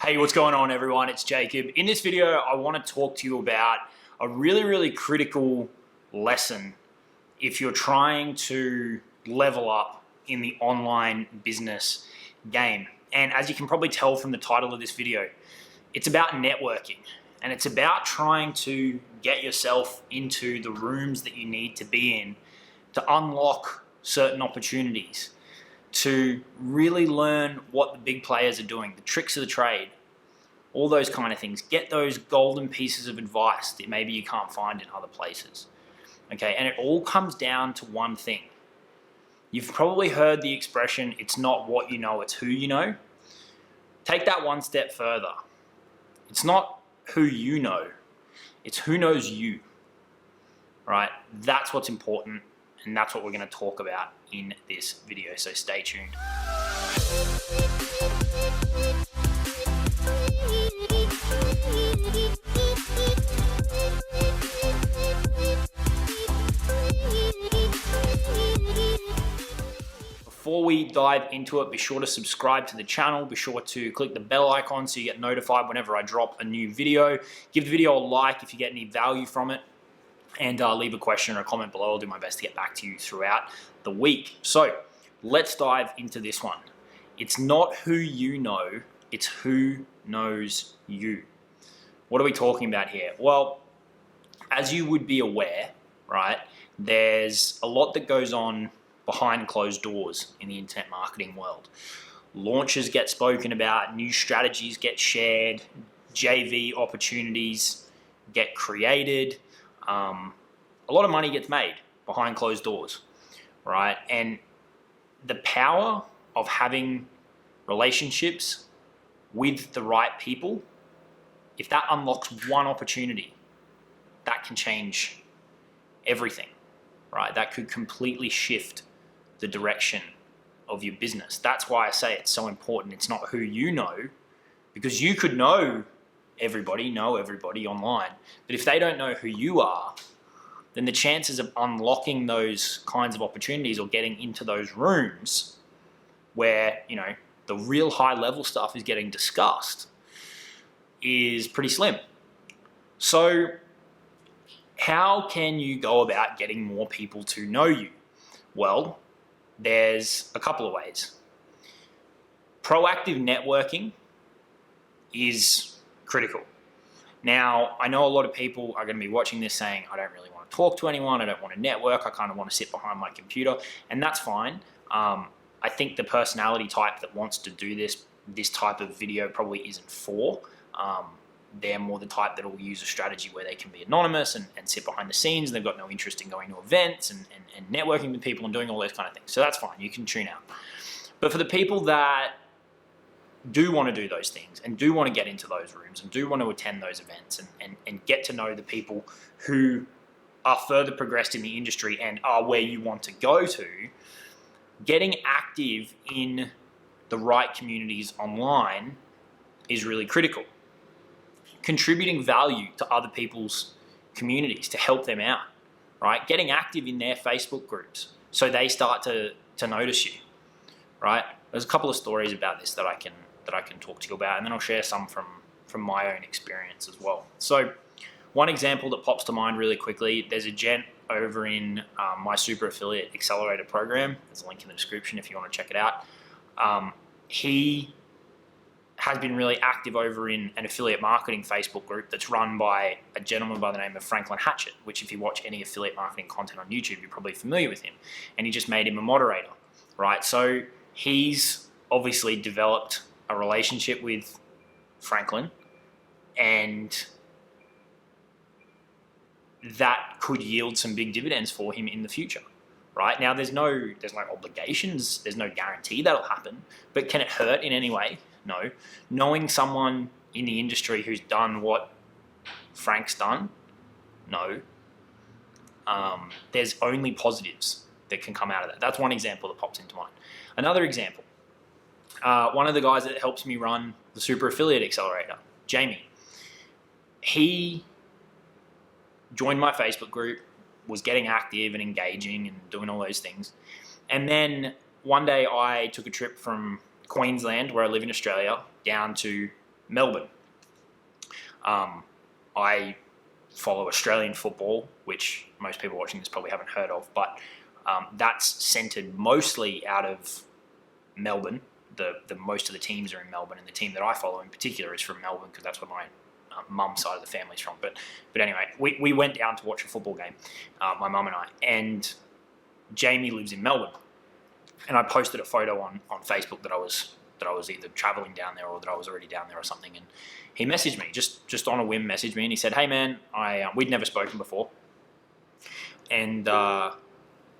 Hey, what's going on everyone? It's Jacob. In this video, I want to talk to you about a really critical lesson if you're trying to level up in the online business game. And as you can probably tell from the title of this video, it's about networking and it's about trying to get yourself into the rooms that you need to be in to unlock certain opportunities, to really learn what the big players are doing, the tricks of the trade, all those kind of things. Get those golden pieces of advice that maybe you can't find in other places. Okay, and it all comes down to one thing. You've probably heard the expression, it's not what you know, it's who you know. Take that one step further. It's not who you know, it's who knows you, right? That's what's important, and that's what we're going to talk about in this video, so stay tuned. Before we dive into it, be sure to subscribe to the channel. Be sure to click the bell icon so you get notified whenever I drop a new video. Give the video a like if you get any value from it, and leave a question or a comment below. I'll do my best to get back to you throughout the week. So let's dive into this one. It's not who you know, it's who knows you. What are we talking about here? Well, as you would be aware, right, there's a lot that goes on behind closed doors in the internet marketing world. Launches get spoken about, new strategies get shared, JV opportunities get created. A lot of money gets made behind closed doors, right? And the power of having relationships with the right people, if that unlocks one opportunity, that can change everything, right? That could completely shift the direction of your business. That's why I say it's so important. It's not who you know, because you could know everybody online, but if they don't know who you are, then the chances of unlocking those kinds of opportunities or getting into those rooms where, you know, the real high level stuff is getting discussed is pretty slim. So how can you go about getting more people to know you? Well, there's a couple of ways. Proactive networking is critical. Now, I know a lot of people are going to be watching this saying, I don't really want to talk to anyone, I don't want to network, I kind of want to sit behind my computer, and that's fine. I think the personality type that wants to do this type of video probably isn't for. They're more the type that will use a strategy where they can be anonymous and sit behind the scenes, and they've got no interest in going to events and networking with people and doing all those kind of things. So that's fine, you can tune out. But for the people that do want to do those things and do want to get into those rooms and do want to attend those events and get to know the people who are further progressed in the industry and are where you want to go to, getting active in the right communities online is really critical. Contributing value to other people's communities to help them out, right? Getting active in their Facebook groups so they start to notice you, right? There's a couple of stories about this that I can talk to you about, and then I'll share some from my own experience as well. So one example that pops to mind really quickly, there's a gent over in my Super Affiliate Accelerator program. There's a link in the description if you want to check it out. He has been really active over in an affiliate marketing Facebook group that's run by a gentleman by the name of Franklin Hatchett, which if you watch any affiliate marketing content on YouTube, you're probably familiar with him. And he just made him a moderator, right? So he's obviously developed a relationship with Franklin, and that could yield some big dividends for him in the future, right? Now, there's no obligations, there's no guarantee that'll happen, but can it hurt in any way? No. Knowing someone in the industry who's done what Frank's done? No. There's only positives that can come out of that. That's one example that pops into mind. Another example, one of the guys that helps me run the Super Affiliate Accelerator, Jamie, he joined my Facebook group, was getting active and engaging and doing all those things. And then one day I took a trip from Queensland, where I live in Australia, down to Melbourne. I follow Australian football, which most people watching this probably haven't heard of, but that's centered mostly out of Melbourne. The most of the teams are in Melbourne, and the team that I follow in particular is from Melbourne because that's where my mum's side of the family's from. But anyway, we went down to watch a football game, my mum and I, and Jamie lives in Melbourne, and I posted a photo on Facebook that I was either traveling down there or that I was already down there or something, and he messaged me just on a whim, messaged me, and he said, "Hey man, we'd never spoken before," and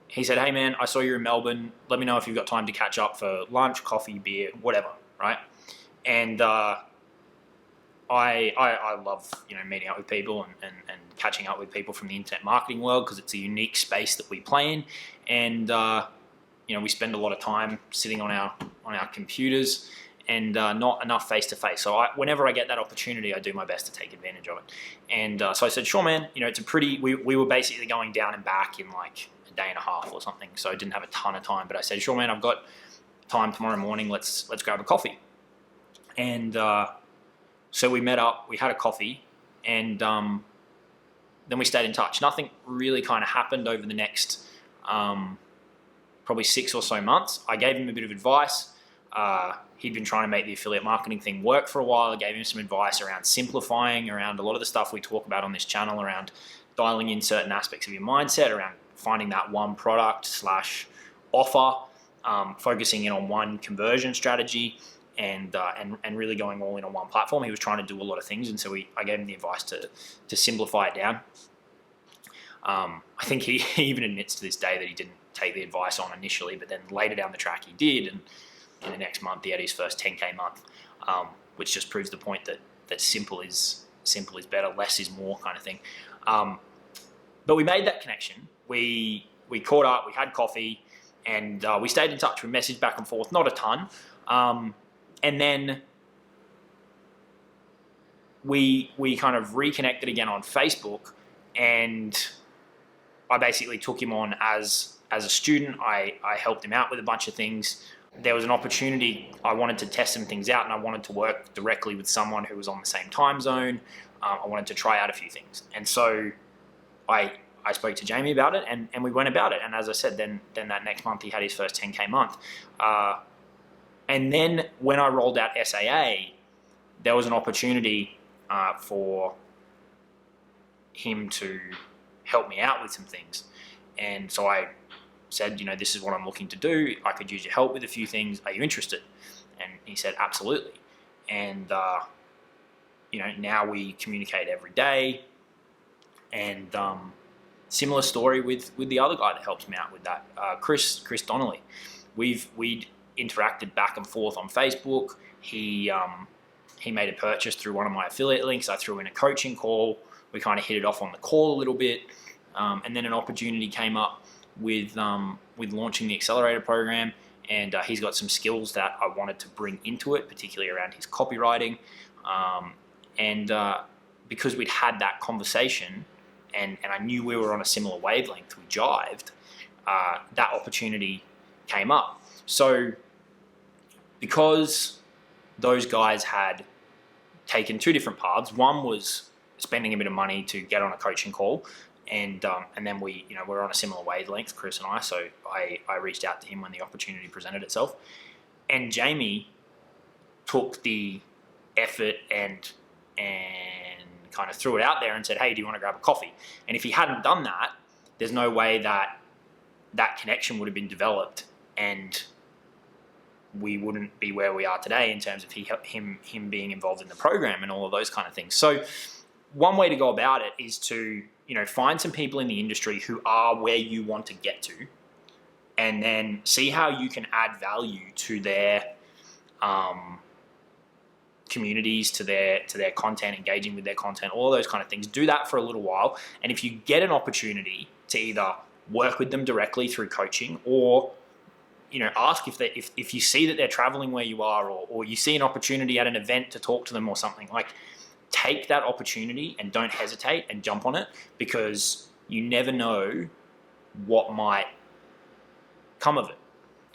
he said, "Hey man, I saw you're in Melbourne. Let me know if you've got time to catch up for lunch, coffee, beer, whatever, right?" And I love meeting up with people and catching up with people from the internet marketing world because it's a unique space that we play in, and we spend a lot of time sitting on our computers and not enough face to face. So whenever I get that opportunity, I do my best to take advantage of it. And so I said, "Sure, man. It's a pretty." We were basically going down and back in like a day and a half or something, so I didn't have a ton of time. But I said, "Sure, man. I've got time tomorrow morning. Let's grab a coffee." And so we met up. We had a coffee, and then we stayed in touch. Nothing really kind of happened over the next probably 6 or so months. I gave him a bit of advice. He'd been trying to make the affiliate marketing thing work for a while. I gave him some advice around simplifying, around a lot of the stuff we talk about on this channel, around dialing in certain aspects of your mindset, around finding that one product / offer, focusing in on one conversion strategy, and really going all in on one platform. He was trying to do a lot of things, and so I gave him the advice to simplify it down. I think he even admits to this day that he didn't take the advice on initially, but then later down the track he did, and in the next month he had his first 10K month, which just proves the point that simple is better, less is more kind of thing. But we made that connection. We caught up, we had coffee, and we stayed in touch. We messaged back and forth, not a ton, and then we kind of reconnected again on Facebook, and I basically took him on as a student. I helped him out with a bunch of things. There was an opportunity. I wanted to test some things out, and I wanted to work directly with someone who was on the same time zone. I wanted to try out a few things, and so I spoke to Jamie about it, and we went about it. And as I said, then that next month he had his first 10K month. And then when I rolled out SAA, there was an opportunity for him to help me out with some things. And so I said, this is what I'm looking to do. I could use your help with a few things. Are you interested? And he said, absolutely. And, now we communicate every day. And similar story with the other guy that helps me out with that, Chris Donnelly. We'd interacted back and forth on Facebook. He made a purchase through one of my affiliate links. I threw in a coaching call. We kind of hit it off on the call a little bit. And then an opportunity came up with launching the accelerator program, and he's got some skills that I wanted to bring into it, particularly around his copywriting. Because we'd had that conversation, and I knew we were on a similar wavelength, we jived, that opportunity came up. So because those guys had taken two different paths, one was spending a bit of money to get on a coaching call, and then we're on a similar wavelength, Chris and I, so I reached out to him when the opportunity presented itself. And Jamie took the effort and kind of threw it out there and said, hey, do you want to grab a coffee? And if he hadn't done that, there's no way that connection would have been developed, and we wouldn't be where we are today in terms of him being involved in the program and all of those kind of things. So one way to go about it is to find some people in the industry who are where you want to get to, and then see how you can add value to their communities, to their content, engaging with their content, all of those kind of things. Do that for a little while, and if you get an opportunity to either work with them directly through coaching, or ask if you see that they're traveling where you are, or you see an opportunity at an event to talk to them or something, take that opportunity and don't hesitate and jump on it, because you never know what might come of it,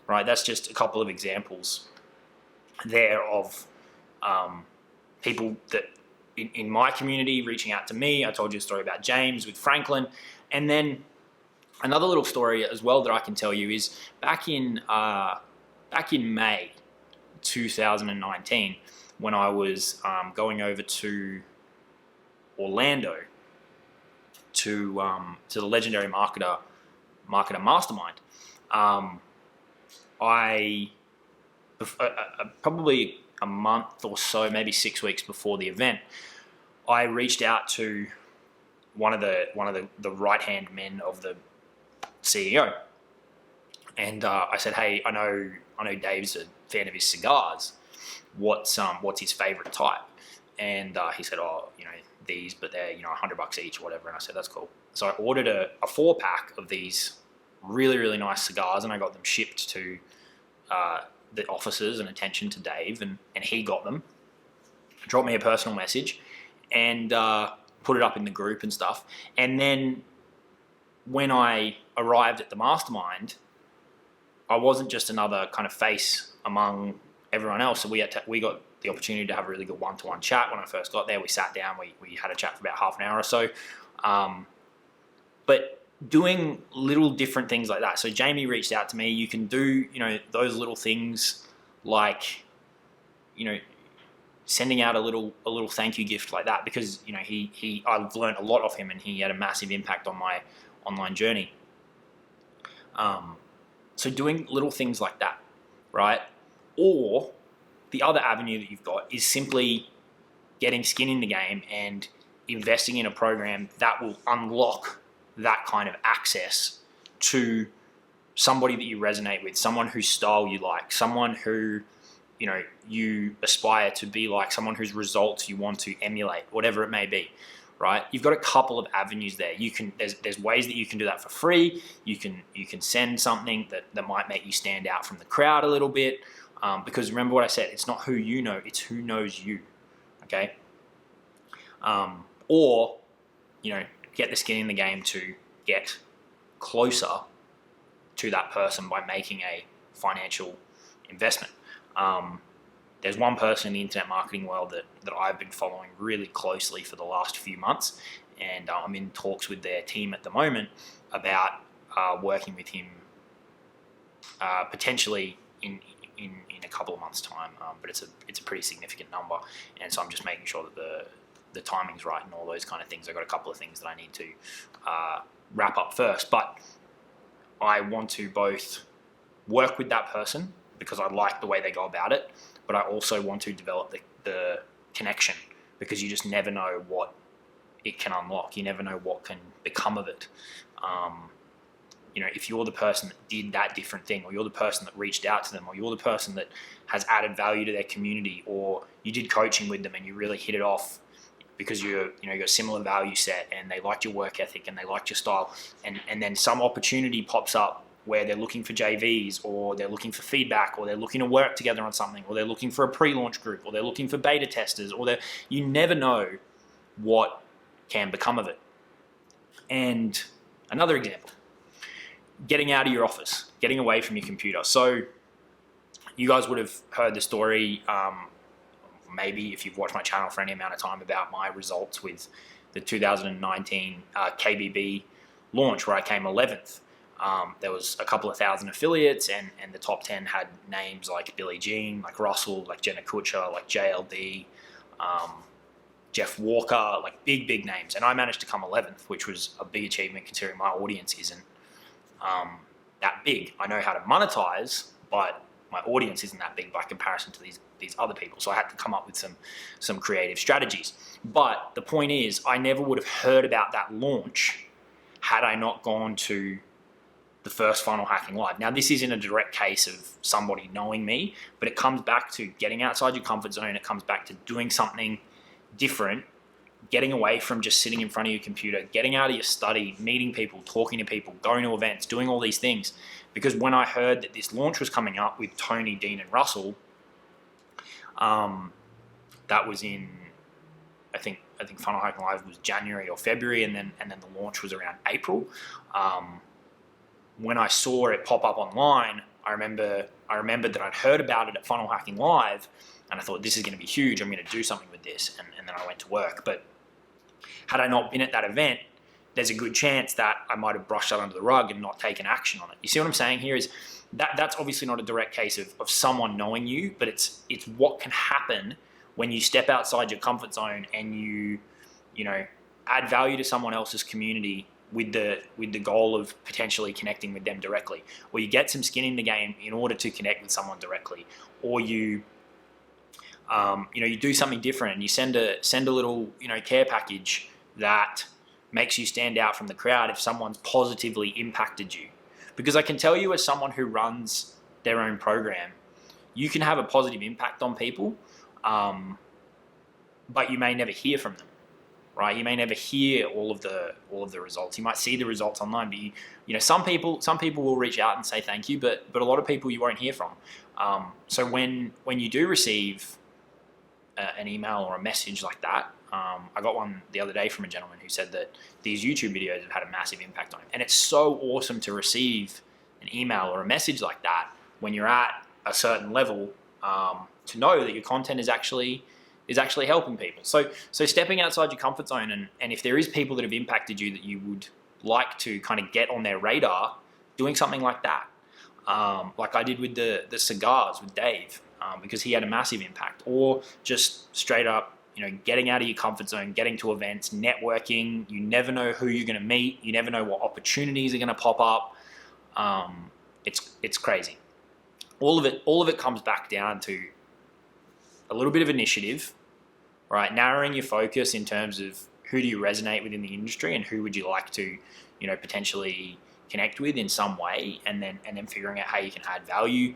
right? That's just a couple of examples there of people that in my community reaching out to me. I told you a story about James with Franklin. And then another little story as well that I can tell you is back in May 2019, when I was going over to Orlando to the legendary marketer mastermind. I probably a month or so, maybe 6 weeks before the event, I reached out to one of the right hand men of the CEO, and I said, "Hey, I know Dave's a fan of his cigars. What's his favorite type?" And he said, "Oh, these, but they're $100 each or whatever." And I said, "That's cool." So I ordered a 4-pack of these really, really nice cigars, and I got them shipped to the offices and attention to Dave, and he got them, dropped me a personal message, and put it up in the group and stuff. And then when I arrived at the mastermind, I wasn't just another kind of face among everyone else. So we got the opportunity to have a really good one-to-one chat. When I first got there, we sat down, we had a chat for about half an hour or so. But doing little different things like that. So Jamie reached out to me. You can do, those little things like, sending out a little thank you gift like that, because I've learned a lot of him, and he had a massive impact on my online journey. So doing little things like that, right? Or the other avenue that you've got is simply getting skin in the game and investing in a program that will unlock that kind of access to somebody that you resonate with, someone whose style you like, someone who you aspire to be like, someone whose results you want to emulate, whatever it may be, right? You've got a couple of avenues there. There's ways that you can do that for free. You can send something that might make you stand out from the crowd a little bit, because remember what I said, it's not who you know, it's who knows you, okay? Or get the skin in the game to get closer to that person by making a financial investment. There's one person in the internet marketing world that I've been following really closely for the last few months, and I'm in talks with their team at the moment about working with him potentially in a couple of months' time. But it's a pretty significant number, and so I'm just making sure that the timing's right and all those kind of things. I've got a couple of things that I need to wrap up first, but I want to both work with that person because I like the way they go about it, but I also want to develop the connection, because you just never know what it can unlock. You never know what can become of it. If you're the person that did that different thing, or you're the person that reached out to them, or you're the person that has added value to their community, or you did coaching with them and you really hit it off because you're a similar value set and they liked your work ethic and they liked your style, and then some opportunity pops up where they're looking for JVs, or they're looking for feedback, or they're looking to work together on something, or they're looking for a pre-launch group, or they're looking for beta testers, or you never know what can become of it. And another example, getting out of your office, getting away from your computer. So you guys would have heard the story, maybe if you've watched my channel for any amount of time, about my results with the 2019 KBB launch, where I came 11th. There was a couple of thousand affiliates, and the top 10 had names like Billie Jean, like Russell, like Jenna Kutcher, like JLD, Jeff Walker, like big names. And I managed to come 11th, which was a big achievement considering my audience isn't that big. I know how to monetize, but my audience isn't that big by comparison to these other people. So I had to come up with some creative strategies. But the point is, I never would have heard about that launch had I not gone to the first Funnel Hacking Live. Now, this isn't a direct case of somebody knowing me, but it comes back to getting outside your comfort zone. It comes back to doing something different, getting away from just sitting in front of your computer, getting out of your study, meeting people, talking to people, going to events, doing all these things. Because when I heard that this launch was coming up with Tony, Dean, and Russell, that was in, I think Funnel Hacking Live was January or February, and then the launch was around April. When I saw it pop up online, I remembered that I'd heard about it at Funnel Hacking Live, and I thought, this is going to be huge. I'm going to do something with this, and then I went to work. But had I not been at that event, there's a good chance that I might have brushed that under the rug and not taken action on it. You see what I'm saying here is that's obviously not a direct case of someone knowing you, but it's what can happen when you step outside your comfort zone and you add value to someone else's community with the goal of potentially connecting with them directly, or you get some skin in the game in order to connect with someone directly, or you do something different and you send a little care package that makes you stand out from the crowd if someone's positively impacted you. Because I can tell you, as someone who runs their own program, you can have a positive impact on people, but you may never hear from them, right? You may never hear all of the results. You might see the results online, but some people will reach out and say thank you, but a lot of people you won't hear from. So when you do receive an email or a message like that, I got one the other day from a gentleman who said that these YouTube videos have had a massive impact on him. And it's so awesome to receive an email or a message like that when you're at a certain level, to know that your content is actually helping people. So stepping outside your comfort zone, and if there is people that have impacted you that you would like to kind of get on their radar, doing something like that, like I did with the cigars with Dave, because he had a massive impact, or just straight up, getting out of your comfort zone, getting to events, networking. You never know who you're going to meet. You never know what opportunities are going to pop up. It's crazy. All of it comes back down to a little bit of initiative, right? Narrowing your focus in terms of who do you resonate with in the industry and who would you like to, potentially connect with in some way, and then figuring out how you can add value.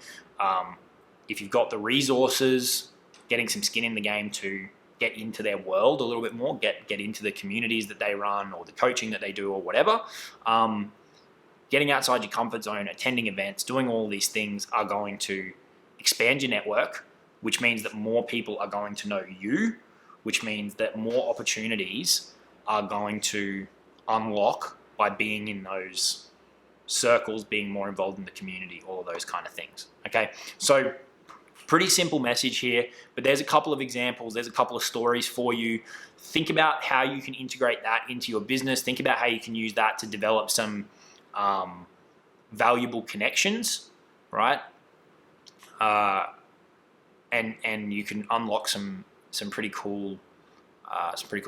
If you've got the resources, getting some skin in the game to get into their world a little bit more, get into the communities that they run or the coaching that they do or whatever. Getting outside your comfort zone, attending events, doing all these things are going to expand your network, which means that more people are going to know you, which means that more opportunities are going to unlock by being in those circles, being more involved in the community, all of those kind of things. Okay, so pretty simple message here, but there's a couple of examples, there's a couple of stories for you. Think about how you can integrate that into your business. Think about how you can use that to develop some valuable connections, right? And you can unlock some pretty cool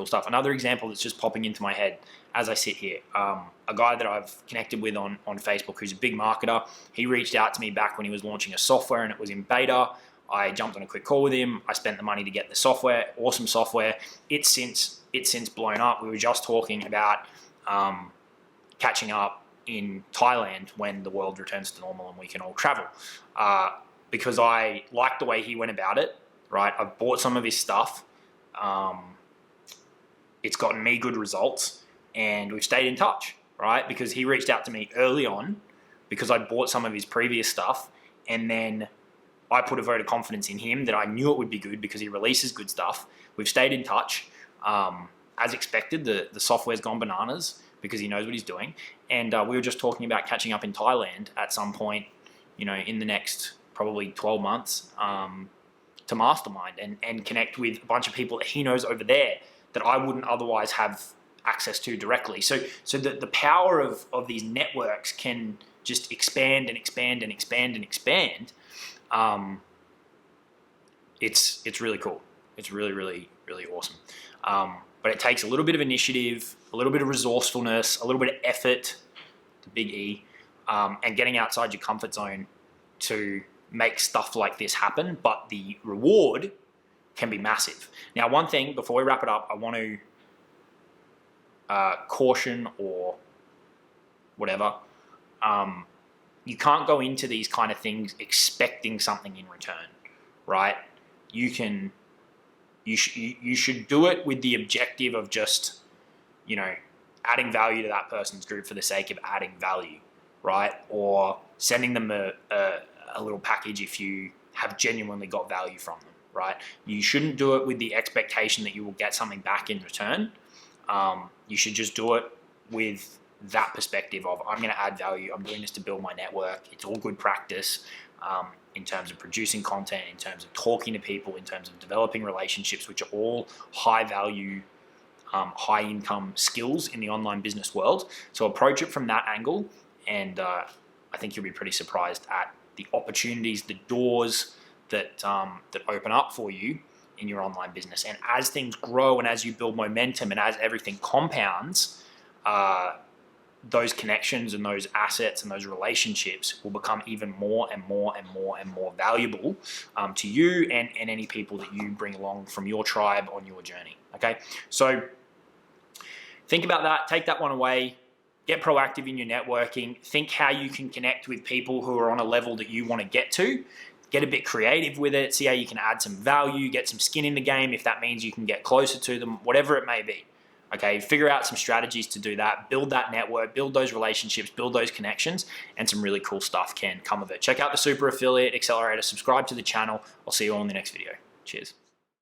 stuff. Another example that's just popping into my head as I sit here, a guy that I've connected with on Facebook who's a big marketer. He reached out to me back when he was launching a software and it was in beta. I jumped on a quick call with him. I spent the money to get the software, awesome software. It's since blown up. We were just talking about catching up in Thailand when the world returns to normal and we can all travel. Because I liked the way he went about it, right? I've bought some of his stuff. It's gotten me good results, and we've stayed in touch, right? Because he reached out to me early on because I bought some of his previous stuff, and then I put a vote of confidence in him that I knew it would be good because he releases good stuff. We've stayed in touch. As expected, the software's gone bananas because he knows what he's doing. And we were just talking about catching up in Thailand at some point, in the next probably 12 months to mastermind and connect with a bunch of people that he knows over there that I wouldn't otherwise have access to directly. So the power of these networks can just expand and expand and expand and expand. It's really cool. It's really, really, really awesome. But it takes a little bit of initiative, a little bit of resourcefulness, a little bit of effort, the big E, and getting outside your comfort zone to make stuff like this happen. But the reward can be massive. Now, one thing before we wrap it up, I want to caution or whatever. You can't go into these kind of things expecting something in return, right? You should do it with the objective of just, adding value to that person's group for the sake of adding value, right? Or sending them a little package if you have genuinely got value from them, right? You shouldn't do it with the expectation that you will get something back in return. You should just do it with that perspective of I'm going to add value, I'm doing this to build my network. It's all good practice in terms of producing content, in terms of talking to people, in terms of developing relationships, which are all high value, high income skills in the online business world. So approach it from that angle, and I think you'll be pretty surprised at the opportunities, the doors that open up for you in your online business. And as things grow and as you build momentum and as everything compounds, those connections and those assets and those relationships will become even more and more and more and more valuable to you and any people that you bring along from your tribe on your journey. Okay, so think about that, take that one away, get proactive in your networking, think how you can connect with people who are on a level that you want to get to, get a bit creative with it, see how you can add some value, get some skin in the game if that means you can get closer to them, whatever it may be. Okay, figure out some strategies to do that, build that network, build those relationships, build those connections, and some really cool stuff can come of it. Check out the Super Affiliate Accelerator, subscribe to the channel. I'll see you all in the next video. Cheers.